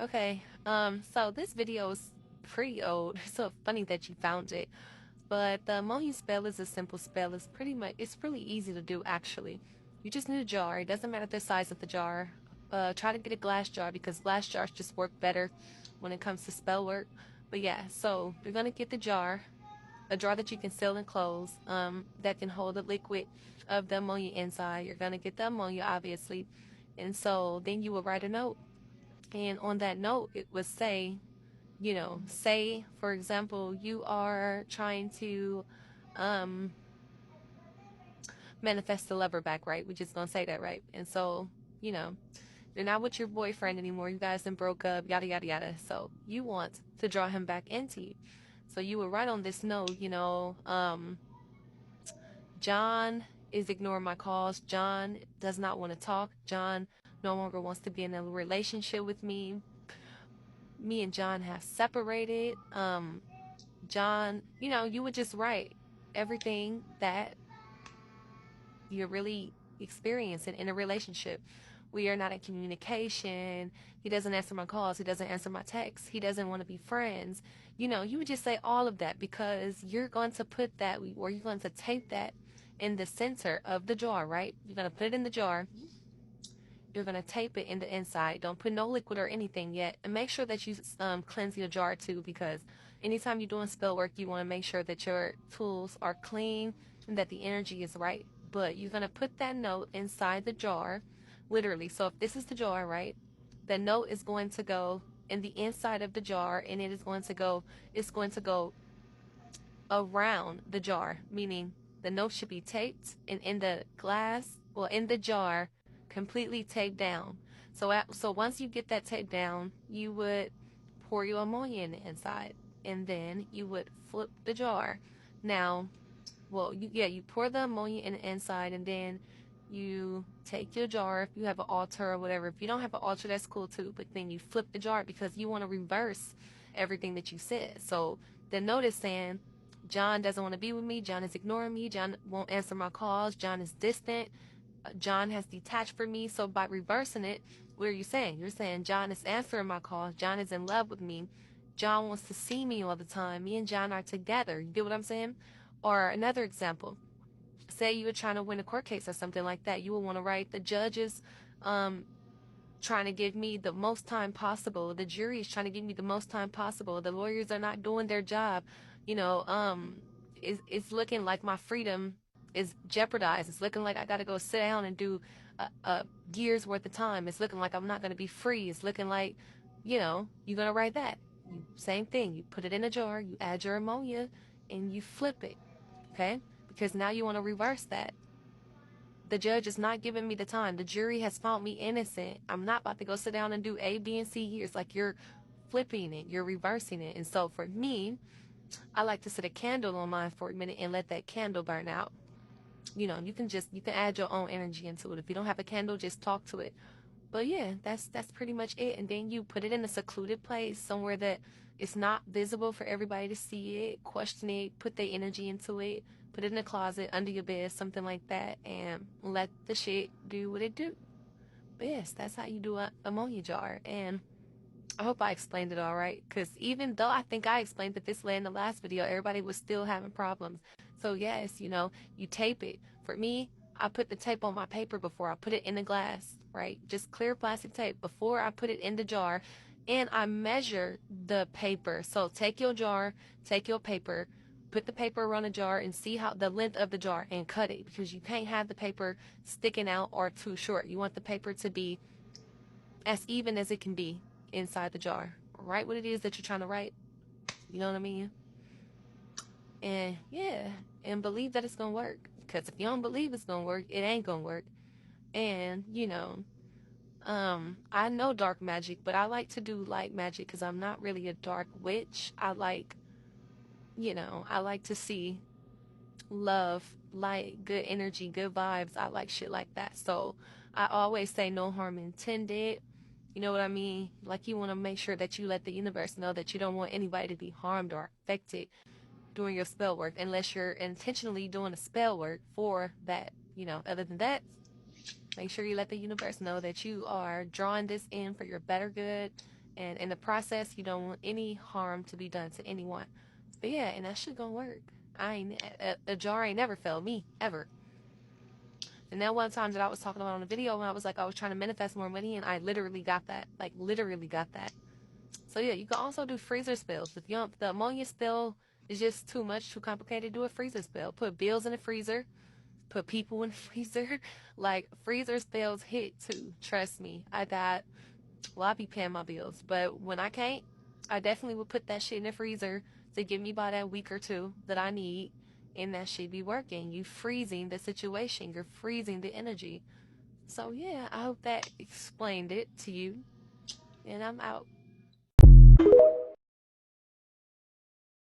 Okay. So this video is pretty old. So funny that you found it. But the ammonia spell is a simple spell. It's really easy to do actually. You just need a jar. It doesn't matter the size of the jar. Try to get a glass jar because glass jars just work better when it comes to spell work. But yeah, so you're gonna get the jar, a jar that you can seal and close, that can hold the liquid of the ammonia inside. You're gonna get the ammonia obviously. And so then you will write a note. And on that note, it would say, say, for example, you are trying to um, manifest the lover back, right? We're just going to say that, right? And so, you know, you're not with your boyfriend anymore. You guys then broke up, yada, yada, yada. So you want to draw him back into you. So you would write on this note, John is ignoring my calls. John does not want to talk. John no longer wants to be in a relationship with me. Me and John have separated. John, you would just write everything that you're really experiencing in a relationship. We are not in communication. He doesn't answer my calls. He doesn't answer my texts. He doesn't want to be friends. You would just say all of that because you're going to put that, or you're going to tape that in the center of the jar, right? You're going to put it in the jar. You're going to tape it in the inside. Don't put no liquid or anything yet. And make sure that you cleanse your jar too, because anytime you're doing spell work, you want to make sure that your tools are clean and that the energy is right. But you're going to put that note inside the jar, literally. So if this is the jar, right, the note is going to go in the inside of the jar, and it's going to go around the jar, meaning the note should be taped and in the glass, well, in the jar, completely taped down. So once you get that taped down, you would pour your ammonia in the inside, and then you would flip the jar. Now, well, you pour the ammonia in the inside, and then you take your jar if you have an altar or whatever. If you don't have an altar, that's cool too. But then you flip the jar because you want to reverse everything that you said. So the note is saying, John doesn't want to be with me. John is ignoring me. John won't answer my calls. John is distant. John has detached from me. So by reversing it, what are you saying? You're saying John is answering my calls. John is in love with me. John wants to see me all the time. Me and John are together. You get what I'm saying? Or another example, say you were trying to win a court case or something like that. You would want to write, the judge is trying to give me the most time possible. The jury is trying to give me the most time possible. The lawyers are not doing their job. It's looking like my freedom is jeopardized. It's looking like I got to go sit down and do a year's worth of time. It's looking like I'm not going to be free. It's looking like, you're going to write that. Same thing. You put it in a jar, you add your ammonia, and you flip it. Okay? Because now you want to reverse that. The judge is not giving me the time. The jury has found me innocent. I'm not about to go sit down and do A, B, and C years. Like, you're flipping it. You're reversing it. And so for me, I like to set a candle on mine for a minute and let that candle burn out. You can add your own energy into it. If you don't have a candle, just talk to it. But yeah, that's pretty much it. And then you put it in a secluded place, somewhere that it's not visible for everybody to see it, question it, put their energy into it, put it in a closet, under your bed, something like that, and let the shit do what it do. But yes, that's how you do a ammonia jar. And I hope I explained it all right, because even though I think I explained it this way in the last video, everybody was still having problems. So yes, you tape it. For me, I put the tape on my paper before I put it in the glass, right? Just clear plastic tape before I put it in the jar, and I measure the paper. So take your jar, take your paper, put the paper around the jar and see how the length of the jar and cut it, because you can't have the paper sticking out or too short. You want the paper to be as even as it can be inside the jar. Write what it is that you're trying to write. You know what I mean? And yeah, and believe that it's gonna work. Because if you don't believe it's gonna work, it ain't gonna work. And I know dark magic, but I like to do light magic because I'm not really a dark witch. I like to see love, light, good energy, good vibes. I like shit like that. So I always say no harm intended. You know what I mean? Like, you want to make sure that you let the universe know that you don't want anybody to be harmed or affected doing your spell work, unless you're intentionally doing a spell work for that. Other than that, make sure you let the universe know that you are drawing this in for your better good And in the process, you don't want any harm to be done to anyone. But yeah, and that shit gonna work. I ain't a jar ain't never failed me ever. And that one time that I was talking about on the video when I was like I was trying to manifest more money, and I literally got that. Like literally got that. So yeah, you can also do freezer spells. If you don't, the ammonia spell is just too much, too complicated, do a freezer spell. Put bills in the freezer, put people in the freezer. Like freezer spells hit too. Trust me. I be paying my bills, but when I can't, I definitely would put that shit in the freezer to give me about that week or two that I need, and that shit be working. You freezing the situation, you're freezing the energy. So yeah, I hope that explained it to you, and I'm out.